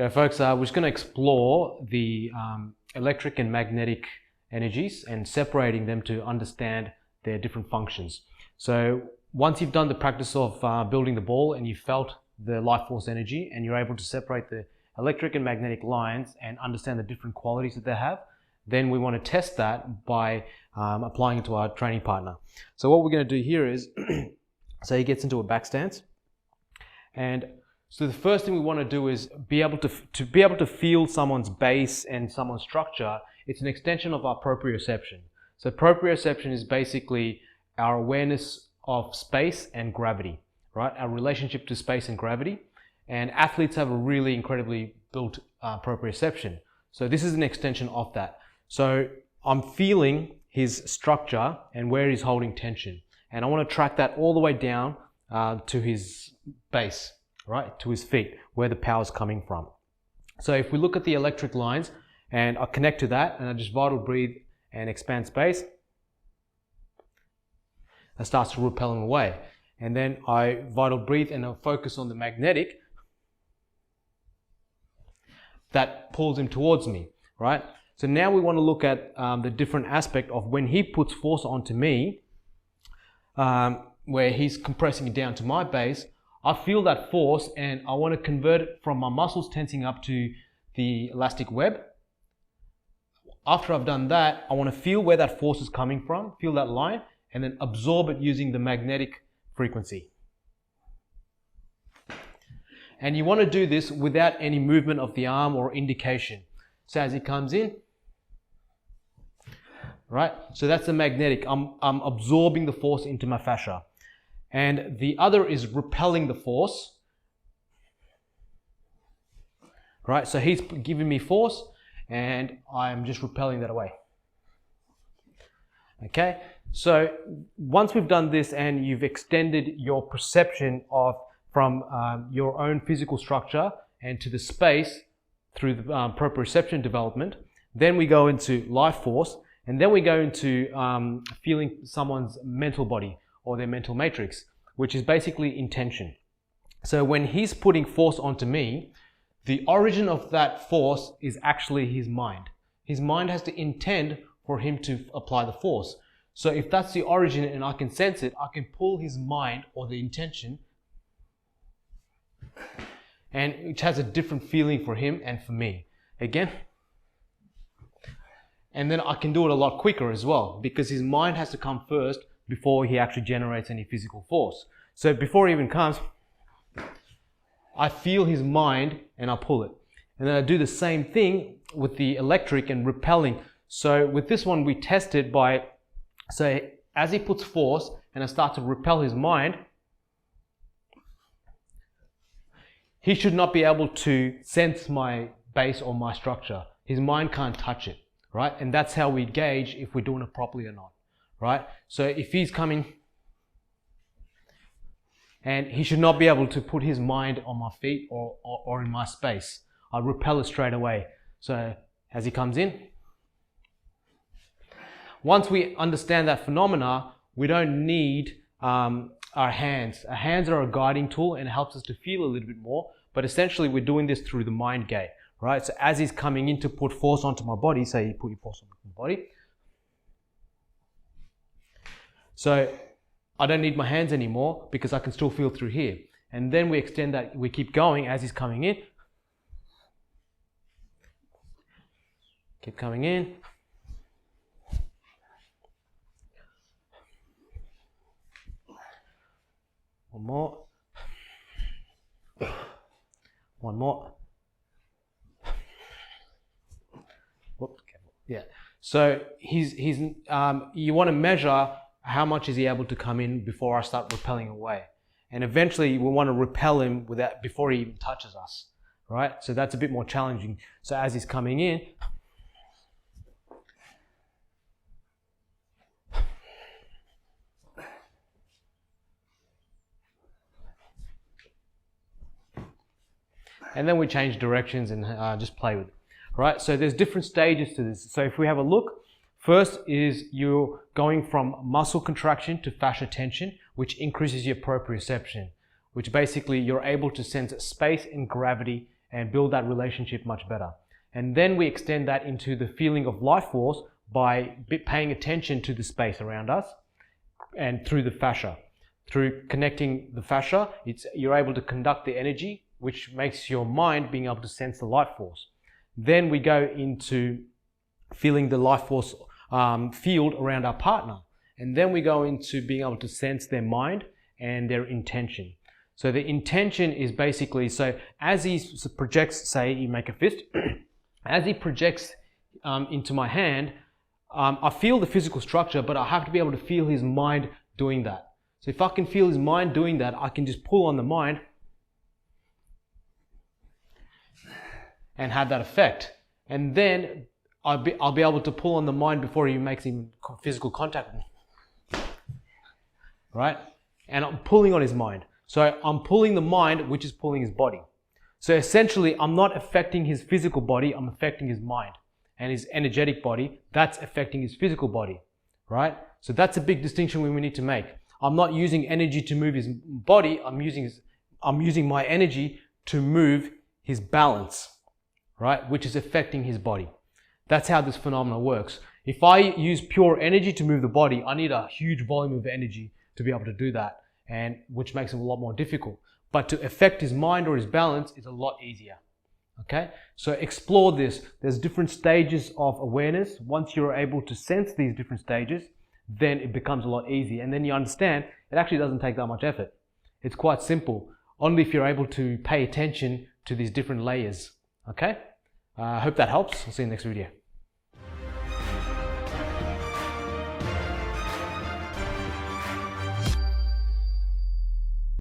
Okay, folks, we're just going to explore the electric and magnetic energies and separating them to understand their different functions. So once you've done the practice of building the ball and you felt the life force energy and you're able to separate the electric and magnetic lines and understand the different qualities that they have, then we want to test that by applying it to our training partner. So what we're going to do here is, so he gets into a back stance, and so the first thing we want to do is be able to feel someone's base and someone's structure. It's an extension of our proprioception. So proprioception is basically our awareness of space and gravity, right? Our relationship to space and gravity. And athletes have a really incredibly built proprioception. So this is an extension of that. So I'm feeling his structure and where he's holding tension. And I want to track that all the way down to his base, right, to his feet, where the power is coming from. So if we look at the electric lines and I connect to that and I just vital breathe and expand space, that starts repelling away. And then I vital breathe and I focus on the magnetic, that pulls him towards me, right? So now we want to look at the different aspect of when he puts force onto me, where he's compressing it down to my base. I feel that force and I want to convert it from my muscles tensing up to the elastic web. After I've done that, I want to feel where that force is coming from, feel that line, and then absorb it using the magnetic frequency. And you want to do this without any movement of the arm or indication. So as it comes in, right? So that's the magnetic. I'm absorbing the force into my fascia. And the other is repelling the force, right? So he's giving me force and I'm just repelling that away. Okay, so once we've done this and you've extended your perception from your own physical structure and to the space through the proprioception development, then we go into life force, and then we go into feeling someone's mental body or their mental matrix, which is basically intention. So when he's putting force onto me, the origin of that force is actually his mind. His mind has to intend for him to apply the force. So if that's the origin and I can sense it, I can pull his mind or the intention, and it has a different feeling for him and for me. Again. And then I can do it a lot quicker as well, because his mind has to come first before he actually generates any physical force. So before he even comes, I feel his mind and I pull it. And then I do the same thing with the electric and repelling. So with this one, we test it by, so as he puts force and I start to repel his mind, he should not be able to sense my base or my structure. His mind can't touch it, right? And that's how we gauge if we're doing it properly or not, right? So if he's coming, and he should not be able to put his mind on my feet or in my space. I repel it straight away. So as he comes in, once we understand that phenomena, we don't need our hands. Our hands are a guiding tool and it helps us to feel a little bit more, but essentially we're doing this through the mind gate, right? So as he's coming in to put force onto my body, say you put your force on my body. So I don't need my hands anymore because I can still feel through here. And then we extend that, we keep going as he's coming in. Keep coming in. One more. One more. Whoops. Yeah. So you want to measure how much is he able to come in before I start repelling away. And eventually we want to repel him before he even touches us, right? So that's a bit more challenging. So as he's coming in, and then we change directions and just play with it, right? So there's different stages to this. So if we have a look, first is you're going from muscle contraction to fascia tension, which increases your proprioception, which basically you're able to sense space and gravity and build that relationship much better. And then we extend that into the feeling of life force by paying attention to the space around us and through the fascia. Through connecting the fascia, you're able to conduct the energy, which makes your mind being able to sense the life force. Then we go into feeling the life force field around our partner. And then we go into being able to sense their mind and their intention. So the intention is basically, so as he projects, say you make a fist, as he projects into my hand, I feel the physical structure, but I have to be able to feel his mind doing that. So if I can feel his mind doing that, I can just pull on the mind and have that effect. And then I'll be able to pull on the mind before he makes physical contact with me. Right? And I'm pulling on his mind. So I'm pulling the mind, which is pulling his body. So essentially, I'm not affecting his physical body, I'm affecting his mind. And his energetic body, that's affecting his physical body. Right? So that's a big distinction we need to make. I'm not using energy to move his body, I'm using my energy to move his balance, right? Which is affecting his body. That's how this phenomenon works. If I use pure energy to move the body, I need a huge volume of energy to be able to do that, and which makes it a lot more difficult. But to affect his mind or his balance is a lot easier. Okay? So explore this. There's different stages of awareness. Once you're able to sense these different stages, then it becomes a lot easier. And then you understand it actually doesn't take that much effort. It's quite simple, only if you're able to pay attention to these different layers. Okay? I hope that helps. I'll see you in the next video.